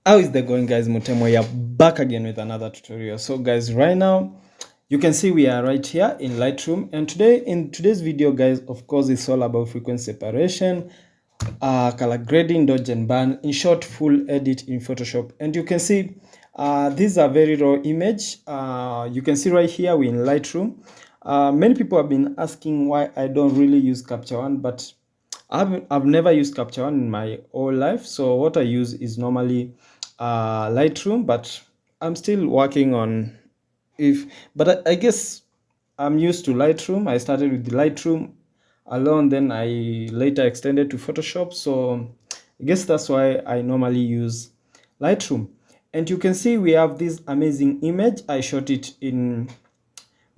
How is that going, guys? Mutemo here, back again with another tutorial. So guys, right now you can see we are right here in Lightroom, and in today's video, guys, of course, it's all about frequency separation, color grading, dodge and burn, in short, full edit in Photoshop. And you can see these are very raw image. You can see right here we're in Lightroom. Many people have been asking why I don't really use Capture One, but I've never used Capture One in my whole life. So what I use is normally Lightroom, but I'm still working on but I guess I'm used to Lightroom. I started with the Lightroom alone, then I later extended to Photoshop. So I guess that's why I normally use Lightroom. And you can see we have this amazing image. I shot it in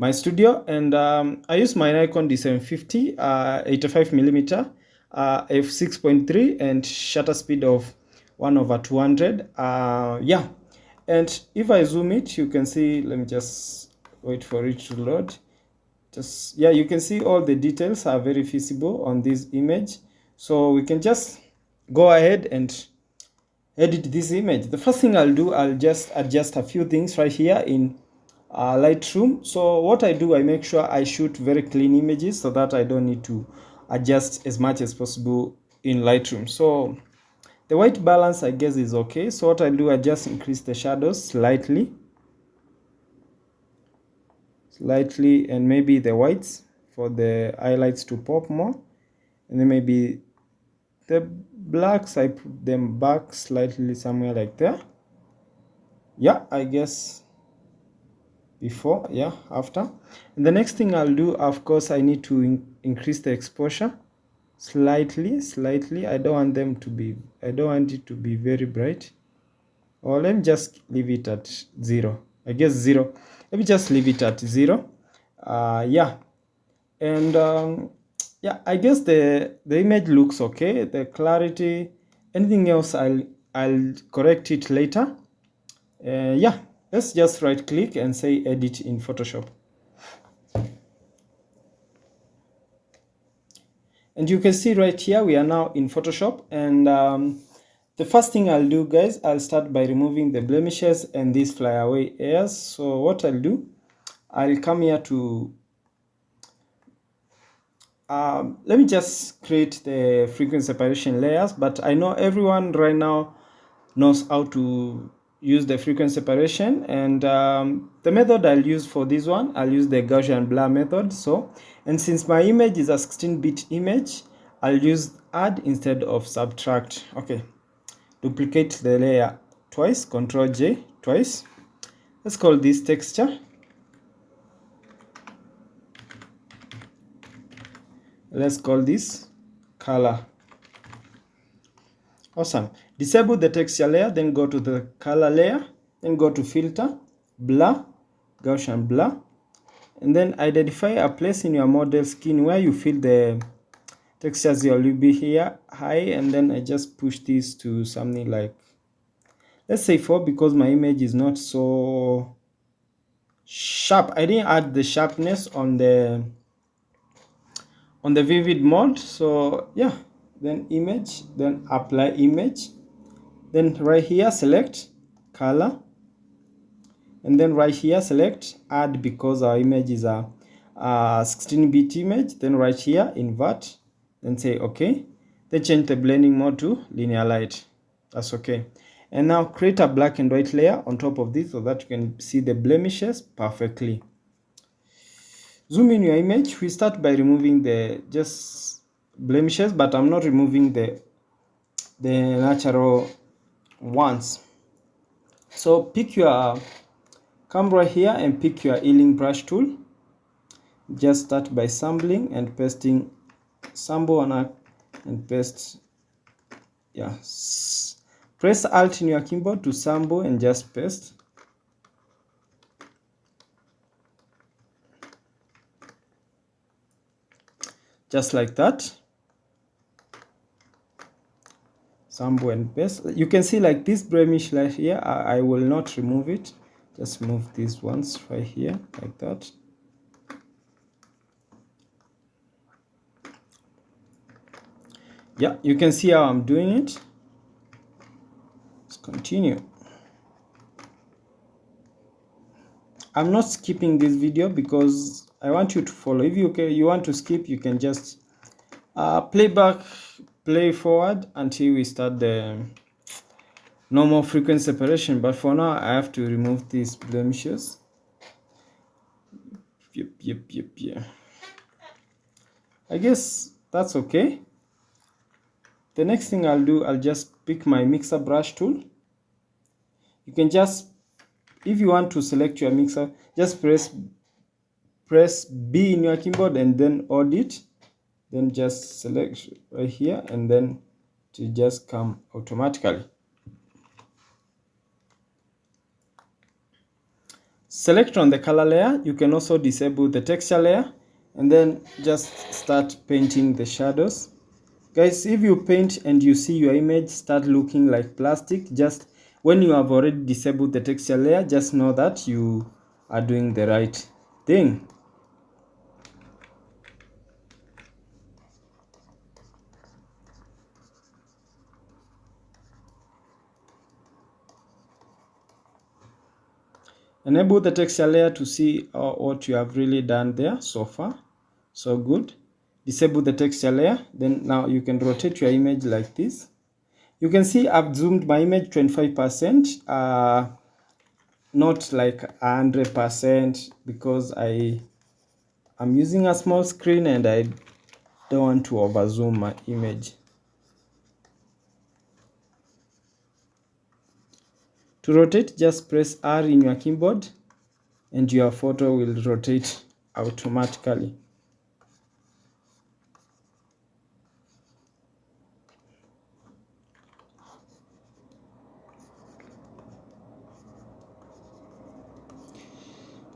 my studio, and I use my Nikon D750 85mm f6.3 and shutter speed of 1/200. Yeah, and if I zoom it, you can see, let me just wait for it to load. Yeah, you can see all the details are very visible on this image. So we can just go ahead and edit this image. The first thing I'll do, I'll just adjust a few things right here in Lightroom. So what I do, I make sure I shoot very clean images so that I don't need to adjust as much as possible in Lightroom. So the white balance, I guess, is okay. So what I do, I just increase the shadows slightly, and maybe the whites for the highlights to pop more, and then maybe the blacks, I put them back slightly somewhere like there. Yeah, I guess before, yeah, after. And the next thing I'll do, of course, I need to increase the exposure slightly. I don't want it to be very bright. Or let me just leave it at 0. I guess 0. Let me just leave it at 0. Yeah, and yeah, I guess the image looks okay. The clarity, anything else, I'll correct it later. Yeah, let's just right click and say edit in Photoshop. And you can see right here we are now in Photoshop, and the first thing I'll do, guys, I'll start by removing the blemishes and these flyaway hairs. So what I'll do, I'll come here to let me just create the frequency separation layers, but I know everyone right now knows how to use the frequency separation, and the method I'll use for this one, I'll use the Gaussian blur method. So, and since my image is a 16-bit image, I'll use add instead of subtract. Okay, duplicate the layer twice, Ctrl J twice. Let's call this texture. Let's call this color. Awesome. Disable the texture layer, then go to the color layer, then go to filter, blur, Gaussian blur, and then identify a place in your model skin where you feel the textures will be here high, and then I just push this to something like, let's say 4, because my image is not so sharp. I didn't add the sharpness on the vivid mode. So yeah, then image, then apply image, then right here select color, and then right here select add, because our image is a 16-bit image. Then right here invert, then say okay, then change the blending mode to linear light. That's okay. And now create a black and white layer on top of this so that you can see the blemishes perfectly. Zoom in your image. We start by removing the just blemishes, but I'm not removing the natural ones. So pick your camera here and pick your healing brush tool. Just start by sampling and pasting, sample and paste. Yeah, press Alt in your keyboard to sample and just paste. Just like that. Sample and paste. You can see like this blemish right here. I will not remove it. Just move these ones right here like that. Yeah, you can see how I'm doing it. Let's continue. I'm not skipping this video because I want you to follow. If you want to skip, you can just play forward until we start the normal frequency separation. But for now, I have to remove these blemishes. Yep. I guess that's okay. The next thing I'll do, I'll just pick my mixer brush tool. You can just, if you want to select your mixer, just press B in your keyboard and then hold it. Then just select right here and then to just come automatically. Select on the color layer. You can also disable the texture layer and then just start painting the shadows. Guys, if you paint and you see your image start looking like plastic, just when you have already disabled the texture layer, just know that you are doing the right thing. Enable the texture layer to see what you have really done there so far. So good. Disable the texture layer. Then now you can rotate your image like this. You can see I've zoomed my image 25%, not like 100% because I'm using a small screen and I don't want to over zoom my image. To rotate, just press R in your keyboard and your photo will rotate automatically.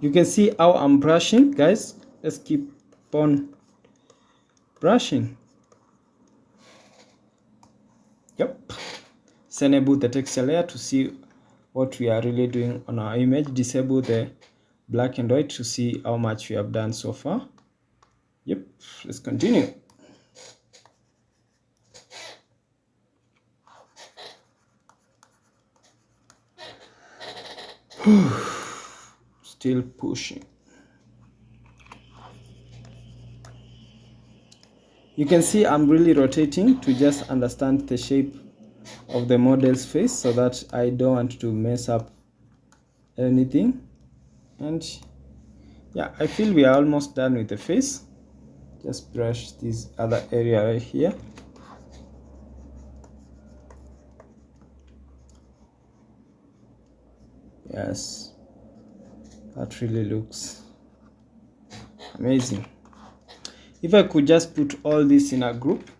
You can see how I'm brushing, guys. Let's keep on brushing. Yep. Let's enable the texture layer to see what we are really doing on our image. Disable the black and white to see how much we have done so far. Yep. Let's continue. Still pushing. You can see I'm really rotating to just understand the shape of the model's face so that I don't want to mess up anything. And yeah, I feel we are almost done with the face. Just brush this other area right here. Yes, that really looks amazing. If I could just put all this in a group,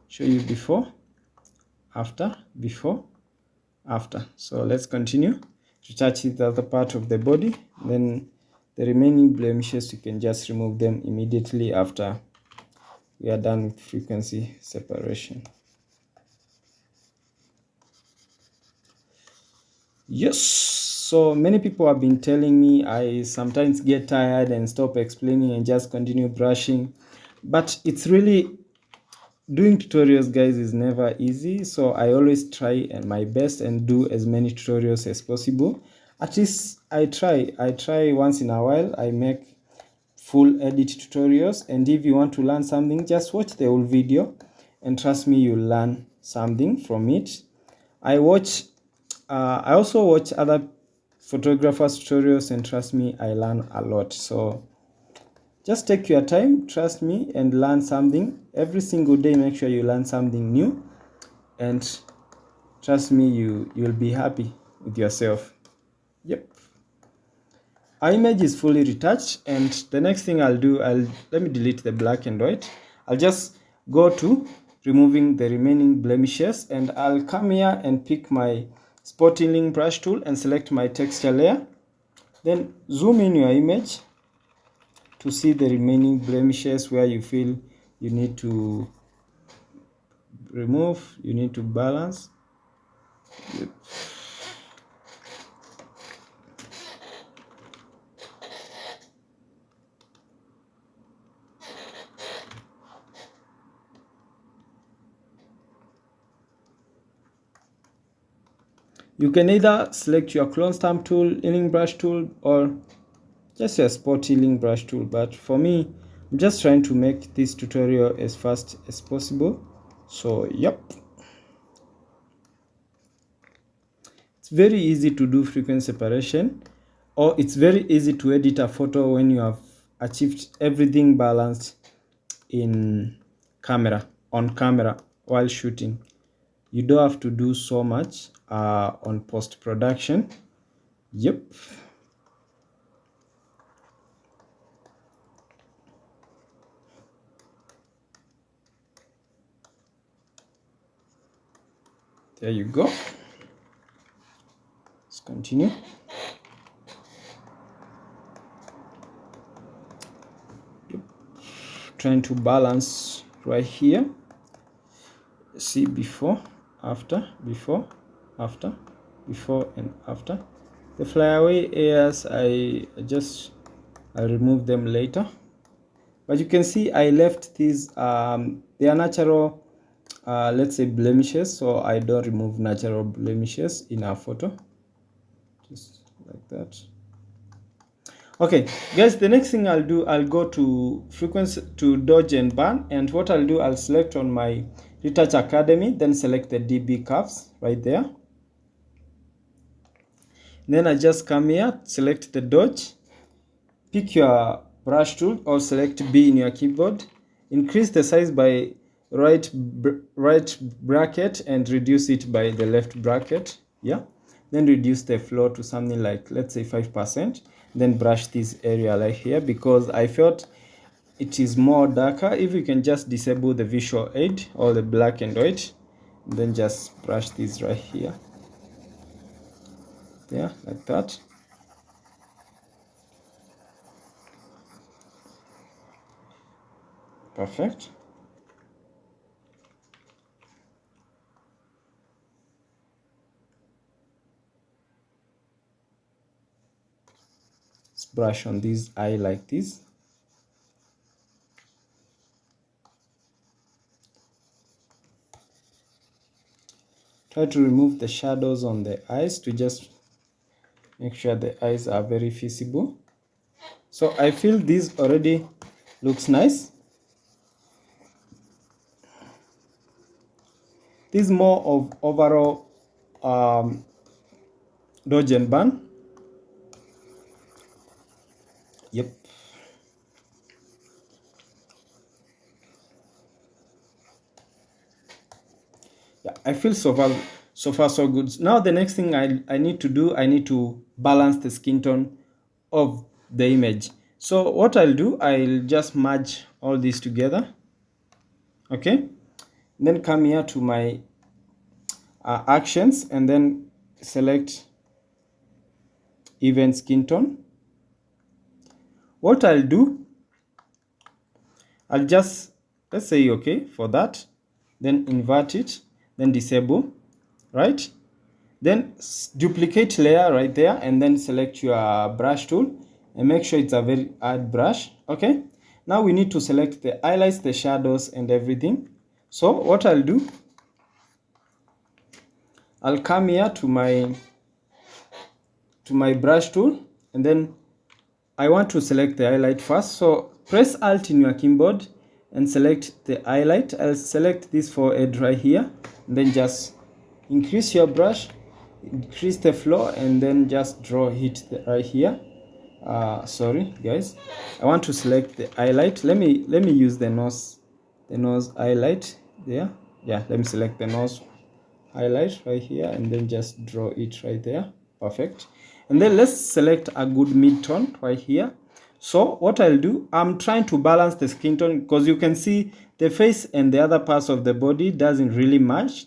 show you before, after, before, after. So let's continue to touch the other part of the body. Then the remaining blemishes, you can just remove them immediately after we are done with frequency separation. Yes, so many people have been telling me I sometimes get tired and stop explaining and just continue brushing, but it's really, doing tutorials, guys, is never easy. So I always try my best and do as many tutorials as possible. At least I try once in a while. I make full edit tutorials, and if you want to learn something, just watch the whole video and trust me, you'll learn something from it. I also watch other photographers tutorials, and trust me, I learn a lot. So just take your time, trust me, and learn something every single day. Make sure you learn something new, and trust me, you'll be happy with yourself. Yep. Our image is fully retouched, and the next thing I'll do, let me delete the black and white. I'll just go to removing the remaining blemishes, and I'll come here and pick my spotting brush tool and select my texture layer. Then zoom in your image to see the remaining blemishes where you feel you need to remove, you need to balance. Yep. You can either select your clone stamp tool, healing brush tool, or just your spot healing brush tool. But for me, I'm just trying to make this tutorial as fast as possible. So yep, it's very easy to do frequency separation, or it's very easy to edit a photo when you have achieved everything balanced in camera, on camera while shooting. You don't have to do so much on post-production. Yep. There you go. Let's continue. Yep. Trying to balance right here. See, before, after, before, after, before and after. The flyaway airs, I remove them later. But you can see I left these, they are natural, let's say blemishes, so I don't remove natural blemishes in our photo. Just like that. Okay, guys, the next thing I'll do, I'll go to frequency, to dodge and burn, and what I'll do, I'll select on my Retouch Academy, then select the DB curves right there. Then I just come here, select the dodge, pick your brush tool or select B in your keyboard, increase the size by right bracket and reduce it by the left bracket. Yeah, then reduce the flow to something like, let's say 5%. Then brush this area right here because I felt it is more darker. If you can just disable the visual aid or the black and white, then just brush this right here. Yeah, like that. Perfect. Let's brush on this eye like this. Try to remove the shadows on the eyes to just make sure the eyes are very visible. So I feel this already looks nice. This is more of overall dodge and burn. Yep. Yeah, I feel so far so good. Now the next thing I need to do, I need to balance the skin tone of the image. So what I'll do, I'll just merge all these together. Okay, then come here to my actions and then select even skin tone. What I'll do, I'll just, let's say okay for that, then invert it, then disable, right? Then duplicate layer right there and then select your brush tool and make sure it's a very hard brush. Okay, now we need to select the highlights, the shadows and everything. So what I'll do, I'll come here to my brush tool and then I want to select the highlight first. So press Alt in your keyboard and select the highlight. I'll select this forehead right here and then just increase your brush, increase the flow and then just draw it right here. Sorry guys, I want to select the highlight. Let me use the nose highlight there. Yeah, let me select the nose highlight right here and then just draw it right there. Perfect. And then let's select a good mid-tone right here. So what I'll do, I'm trying to balance the skin tone because you can see the face and the other parts of the body doesn't really match.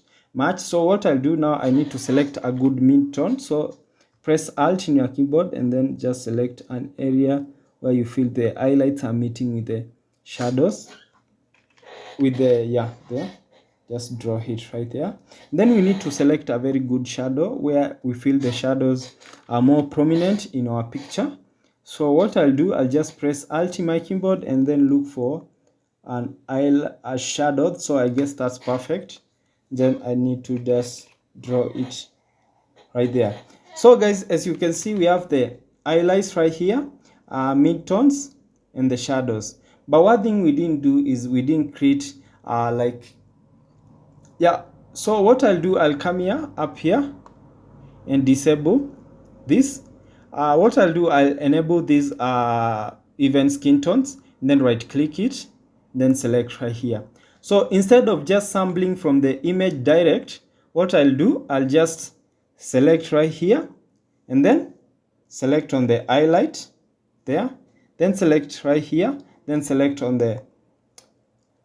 So what I'll do now, I need to select a good mid-tone. So press Alt in your keyboard and then just select an area where you feel the highlights are meeting with the shadows. With the, yeah, there. Just draw it right there. Then we need to select a very good shadow where we feel the shadows are more prominent in our picture. So what I'll do, I'll just press Alt in my keyboard and then look for a shadow. So I guess that's perfect. Then I need to just draw it right there. So guys, as you can see, we have the highlights right here, midtones and the shadows. But one thing we didn't do is we didn't create so what I'll do, I'll come here, up here, and disable this. What I'll do, I'll enable these event skin tones, and then right click it, then select right here. So instead of just sampling from the image direct, what I'll do, I'll just select right here, and then select on the highlight there, then select right here, then select on the,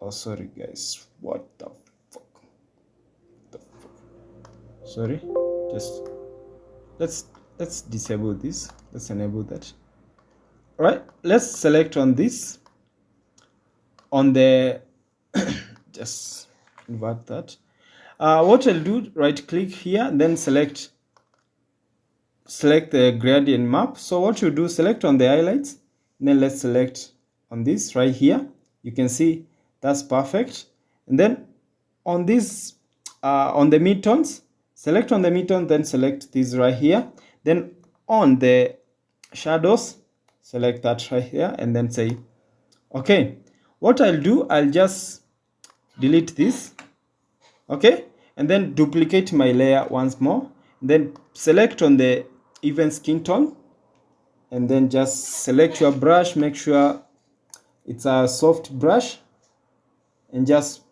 oh sorry guys, what the fuck, sorry, just let's disable this, let's enable that. All right, let's select on this, on the just invert that. What I'll do, right click here, then select the gradient map. So what you do, select on the highlights, then let's select on this right here. You can see that's perfect. And then on this, on the midtones, select on the midtone, then select this right here. Then on the shadows, select that right here, and then say okay. What I'll do, I'll just delete this, okay, and then duplicate my layer once more, then select on the even skin tone, and then just select your brush, make sure it's a soft brush, and just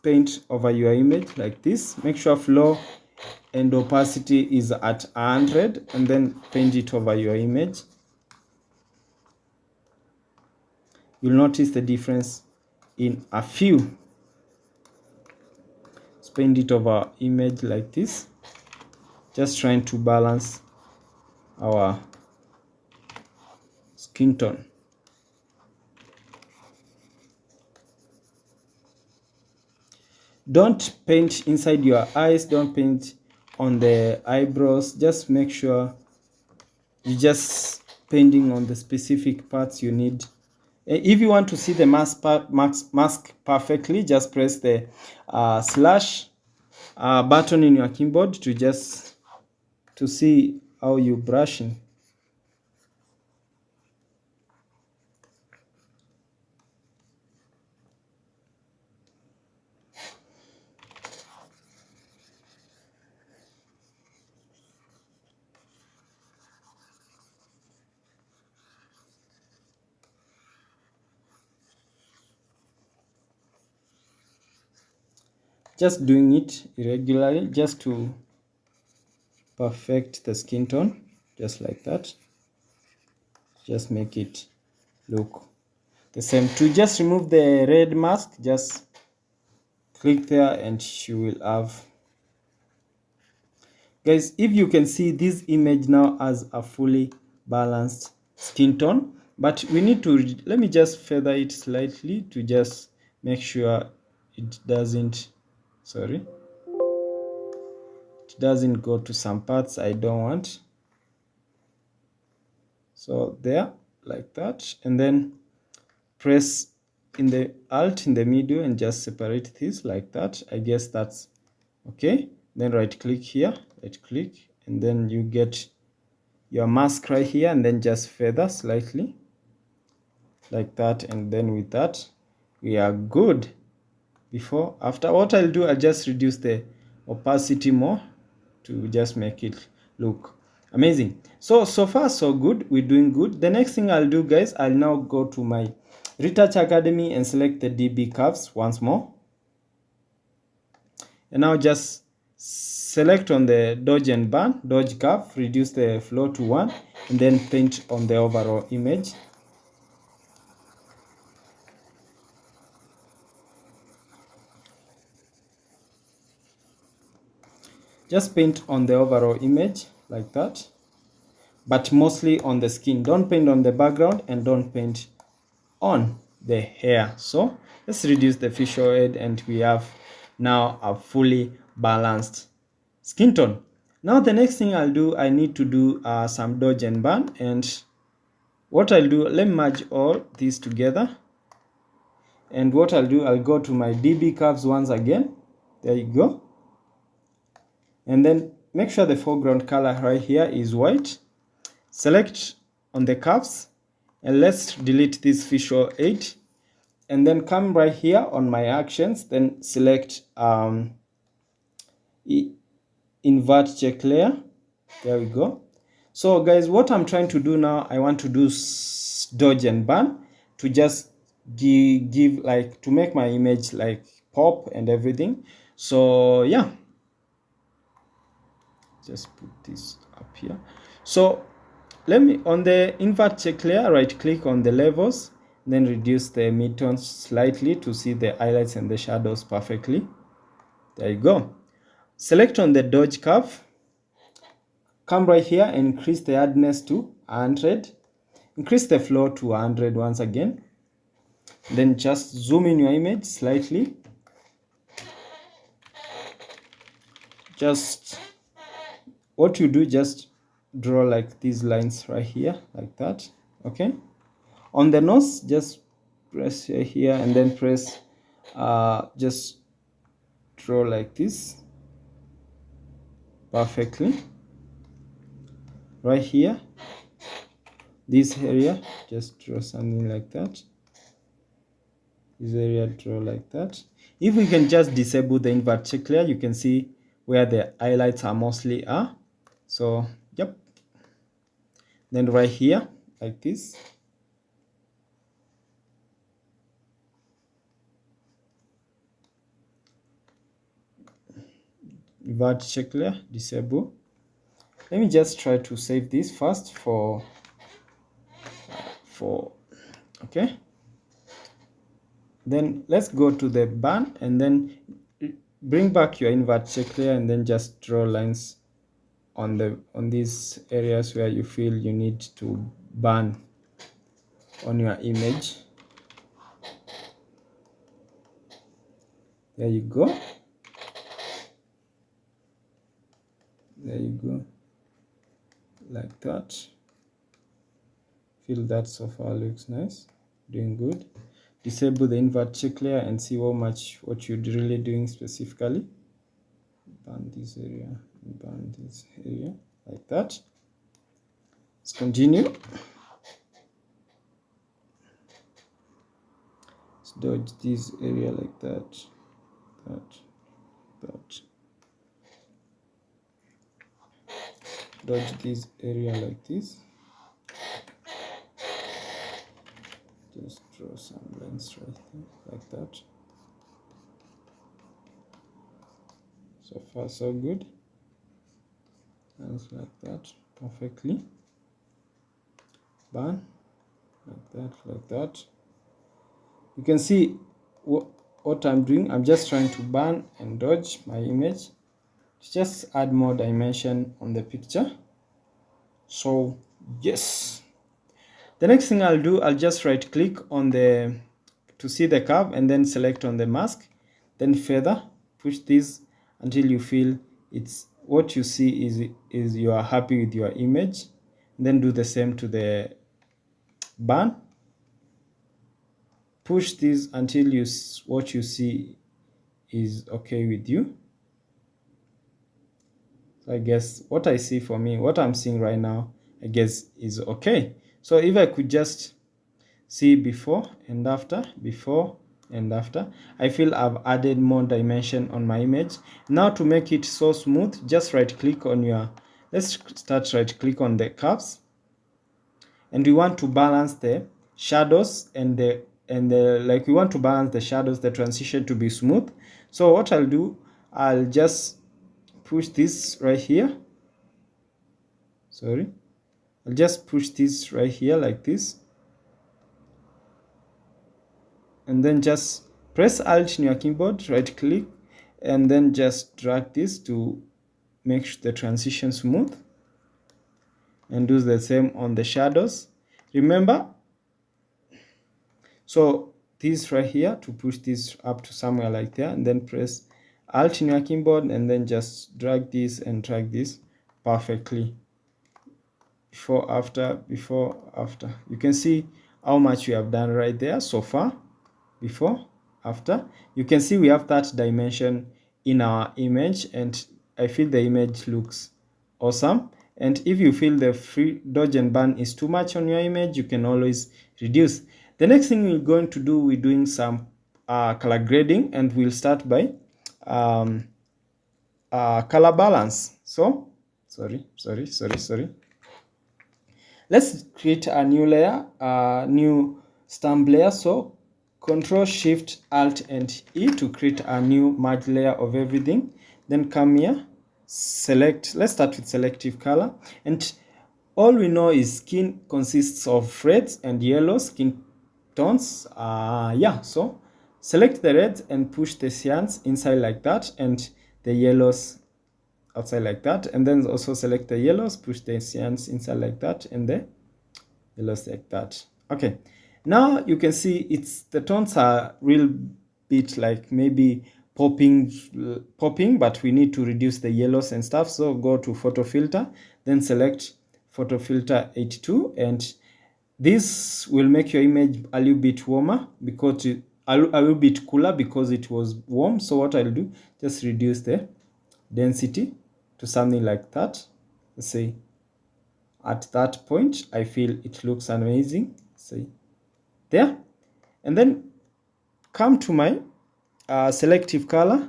paint over your image like this. Make sure flow and opacity is at 100, and then paint it over your image. You'll notice the difference in a few. Let's paint it over image like this, just trying to balance our skin tone. Don't paint inside your eyes, don't paint on the eyebrows. Just make sure you're just painting on the specific parts you need. If you want to see the mask perfectly, just press the slash button in your keyboard to see how you're brushing. Just doing it irregularly just to perfect the skin tone, just like that. Just make it look the same. To just remove the red mask, just click there and you will have, guys, if you can see, this image now has a fully balanced skin tone, but we need to, let me just feather it slightly to just make sure it doesn't, sorry, it doesn't go to some parts I don't want. So there, like that, and then press in the alt in the middle and just separate this like that. I guess that's okay. Then right click here, right click, and then you get your mask right here, and then just feather slightly like that, and then with that we are good. Before, after, what I'll do, I'll just reduce the opacity more to just make it look amazing. So far so good, we're doing good. The next thing I'll do, guys, I'll now go to my Retouch Academy and select the DB curves once more, and now just select on the dodge and burn, dodge curve, reduce the flow to 1, and then paint on the overall image. Just paint on the overall image like that, but mostly on the skin. Don't paint on the background and don't paint on the hair. So let's reduce the facial head, and we have now a fully balanced skin tone. Now the next thing I'll do, I need to do some dodge and burn, and what I'll do, let me merge all these together, and what I'll do, I'll go to my DB curves once again, there you go, and then make sure the foreground color right here is white. Select on the curves and let's delete this visual aid, and then come right here on my actions, then select invert check layer. There we go. So guys, what I'm trying to do now, I want to do dodge and burn to just give like to make my image like pop and everything. So yeah, just put this up here. So let me, on the invert check layer, right click on the levels, then reduce the midtones slightly to see the highlights and the shadows perfectly. There you go. Select on the dodge curve, come right here and increase the hardness to 100, increase the flow to 100 once again, then just zoom in your image slightly. Just what you do, just draw like these lines right here like that. Okay, on the nose, just press here and then press just draw like this perfectly. Right here, this area, just draw something like that. This area, draw like that. If we can just disable the invert check layer, you can see where the highlights are mostly are. So yep, then right here like this. Invert check layer, disable. Let me just try to save this first for okay. Then let's go to the burn and then bring back your invert check layer and then just draw lines on these areas where you feel you need to burn on your image. There you go. There you go. Like that. Feel that so far looks nice. Doing good. Disable the invert check layer and see what you're really doing specifically. Burn this area, burn this area, like that. Let's continue. Let's dodge this area like that, that. Dodge this area like this. Just draw some lines right there, like that. So far so good. Lines like that, perfectly. Burn, like that. You can see what I'm doing. I'm just trying to burn and dodge my image to just add more dimension on the picture. So yes, the next thing I'll do, I'll just right click on to see the curve and then select on the mask, then feather, push this until you feel it's what you see is you are happy with your image. Then do the same to the burn, push this until what you see is okay with you. So I guess what I see for me, what I'm seeing right now, I guess is okay. So if I could just see before and after, I feel I've added more dimension on my image. Now to make it so smooth, just right click on let's start right click on the curves, and we want to balance the shadows and we want to balance the shadows, the transition to be smooth. So what I'll do, I'll just push this right here. I'll just push this right here like this, and then just press Alt in your keyboard, right click, and then just drag this to make the transition smooth, and do the same on the shadows. Remember, so this right here, to push this up to somewhere like there, and then press Alt in your keyboard and then just drag this and drag this perfectly. Before after, you can see how much we have done right there so far. Before after, you can see we have that dimension in our image, and I feel the image looks awesome. And if you feel the free dodge and burn is too much on your image, you can always reduce. The next thing we're going to do, we're doing some color grading, and we'll start by color balance. So sorry, let's create a new layer, new stamp layer. So Control Shift Alt and E to create a new merge layer of everything. Then come here, select, let's start with selective color. And all we know is skin consists of reds and yellow skin tones. Yeah, so select the reds and push the cyans inside like that, and the yellows outside like that. And then also select the yellows, push the cyans inside like that, and the yellows like that. Okay, now you can see it's the tones are real bit like maybe popping, but we need to reduce the yellows and stuff. So go to photo filter, then select photo filter 82, and this will make your image a little bit warmer because a little bit cooler because it was warm. So what I'll do, just reduce the density to something like that. Let's say at that point I feel it looks amazing. See there, and then come to my selective color,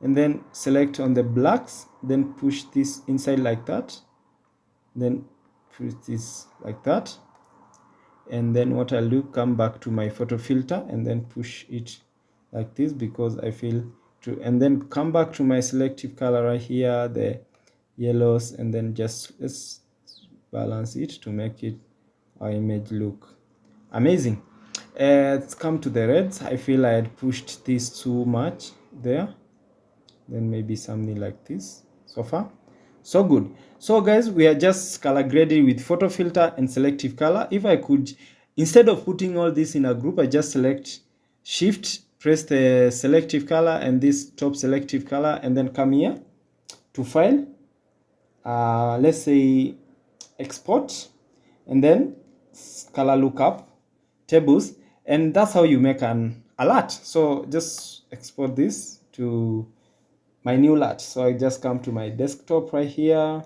and then select on the blacks, then push this inside like that, then push this like that, and then what I'll do, come back to my photo filter and then push it like this because I feel to, and then come back to my selective color right here, the yellows, and then just let's balance it to make it our image look amazing. Let's come to the reds. I feel I had pushed this too much there, then maybe something like this. So far so good. So guys, we are just color grading with photo filter and selective color. If I could, instead of putting all this in a group, I just select shift, press the selective color and this top selective color, and then come here to file, let's say export, and then color lookup tables, and that's how you make an alert. So just export this to my new alert. So I just come to my desktop right here,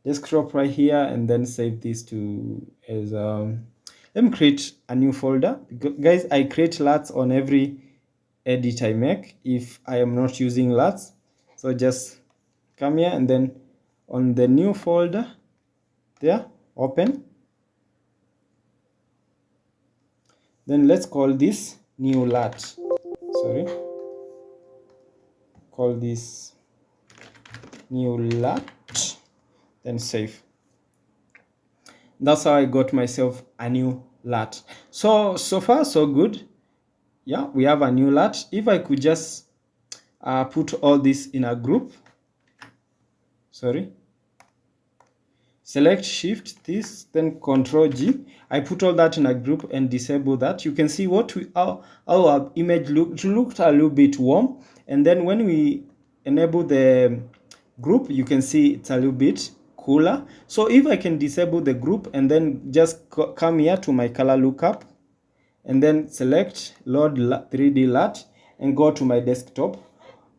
and then save this to as let me create a new folder. Guys, I create alerts on every edit I make if I am not using alerts. So just come here and then on the new folder there, open, then let's call this new alert. Sorry, call this new alert, then save. That's how I got myself a new alert. So far so good. Yeah, we have a new alert. If I could just put all this in a group, sorry, select shift this, then Control G, I put all that in a group and disable that. You can see what how our image looked a little bit warm, and then when we enable the group, you can see it's a little bit cooler. So if I can disable the group and then just come here to my color lookup and then select load 3D LUT and go to my desktop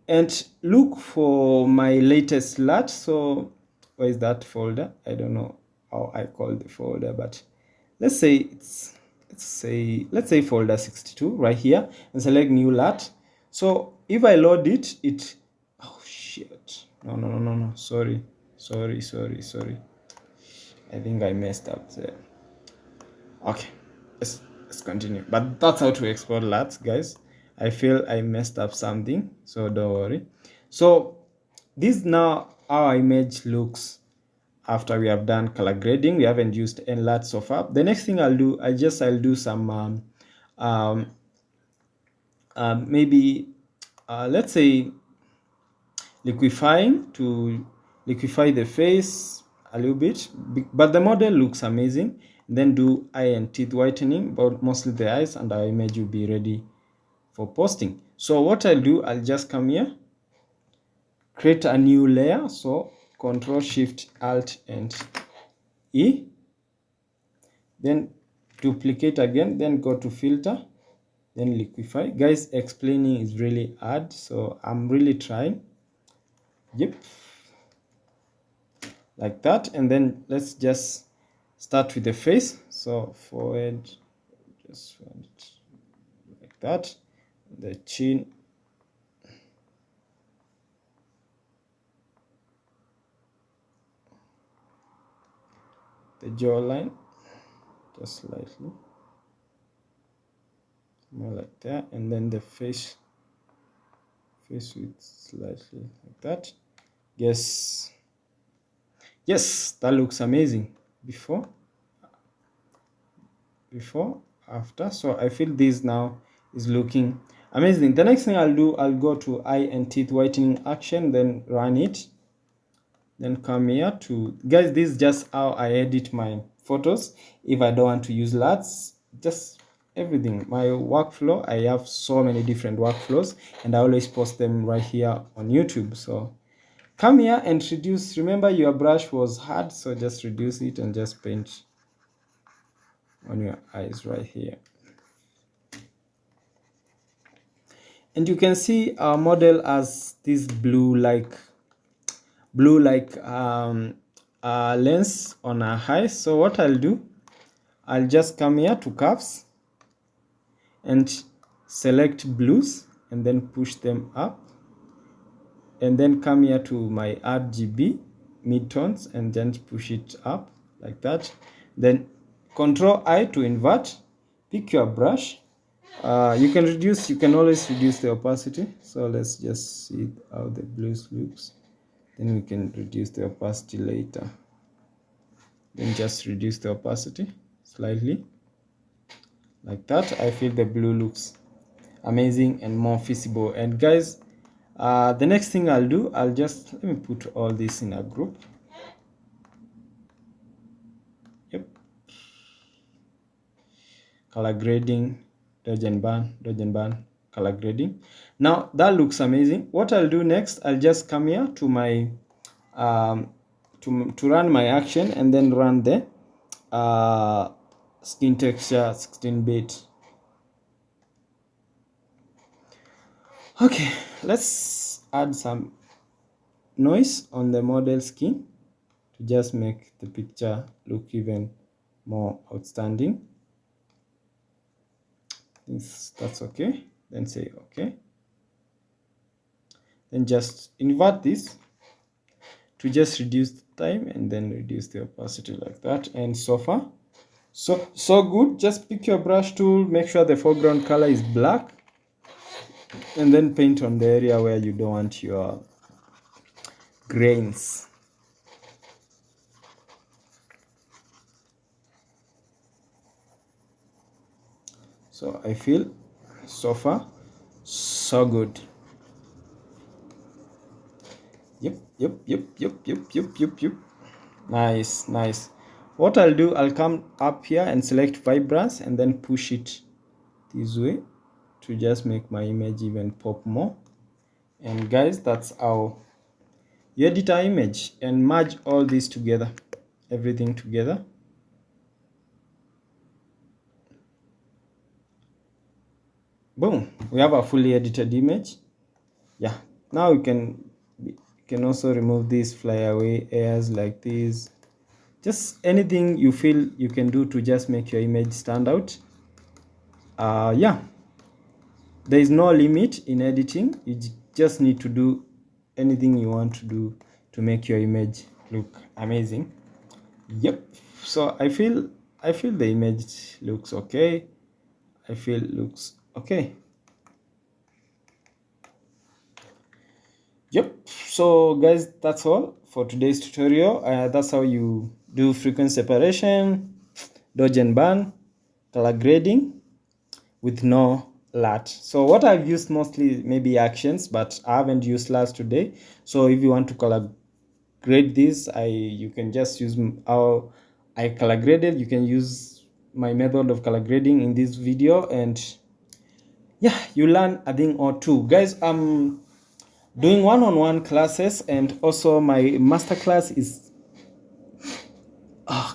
and look for my latest LUT. So where is that folder? I don't know how I call the folder, but let's say let's say folder 62 right here, and select new LUT. So if I load it, oh shit, no, sorry, I think I messed up there. Okay, let's continue. But that's how to export LUTs, guys. I feel I messed up something, so don't worry. So this now our image looks after we have done color grading. We haven't used any LUT so far. The next thing I'll do, I'll do some maybe let's say liquefying to liquefy the face a little bit, but the model looks amazing. And then do eye and teeth whitening, but mostly the eyes, and our image will be ready for posting. So what I'll do, I'll just come here, create a new layer. So Control Shift Alt and E, then duplicate again, then go to filter, then liquefy. Guys, explaining is really hard, so I'm really trying. Yep, like that. And then let's just start with the face. So forehead, just want it like that. The chin, the jawline, just slightly more like that, and then the face with slightly like that. Yes, that looks amazing. Before, after. So I feel this now is looking amazing. The next thing I'll do, I'll go to eye and teeth whitening action, then run it, then come here to, guys, this is just how I edit my photos if I don't want to use LUTs. Just everything, my workflow, I have so many different workflows and I always post them right here on YouTube. So come here and reduce. Remember your brush was hard, so just reduce it and just paint on your eyes right here. And you can see our model has this blue like lens on our eyes. So what I'll do, I'll just come here to curves and select blues and then push them up, and then come here to my RGB midtones and then push it up like that. Then Control I to invert, pick your brush. You can always reduce the opacity. So let's just see how the blues looks. Then we can reduce the opacity later. Then just reduce the opacity slightly like that. I feel the blue looks amazing and more visible. And guys, the next thing I'll do, let me put all this in a group. Yep, color grading, dodge and burn, color grading. Now that looks amazing. What I'll do next, I'll just come here to my to run my action and then run the skin texture 16-bit. Okay, let's add some noise on the model skin to just make the picture look even more outstanding. That's okay. Then say okay. Then just invert this to just reduce the time and then reduce the opacity like that. And so far, so good. Just pick your brush tool, make sure the foreground color is black, and then paint on the area where you don't want your grains. So I feel so far so good. Yep. Nice. What I'll do, I'll come up here and select vibrance and then push it this way to just make my image even pop more. And guys, that's how you edit our image and merge all this together, everything together. Boom, we have a fully edited image. Yeah, now we can also remove these flyaway airs like this. Just anything you feel you can do to just make your image stand out. Yeah, there is no limit in editing. You just need to do anything you want to do to make your image look amazing. Yep, so I feel the image looks okay. I feel it looks okay. Yep, so guys, that's all for today's tutorial. That's how you do frequency separation, dodge and burn, color grading with no LUT. So what I've used mostly maybe actions, but I haven't used LUTs today. So if you want to color grade this, you can just use how I color graded. You can use my method of color grading in this video, and yeah, you learn a thing or two. Guys, I'm doing one-on-one classes, and also my masterclass is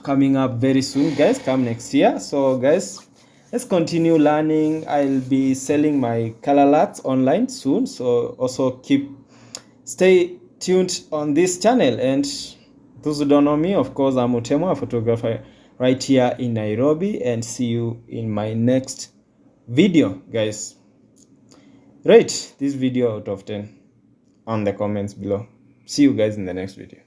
coming up very soon. Guys, come next year. So guys, let's continue learning. I'll be selling my color LUTs online soon, so also stay tuned on this channel. And those who don't know me, of course, I'm Mutemwa, a photographer right here in Nairobi, and see you in my next video, guys. Rate this video out of 10 on the comments below. See you guys in the next video.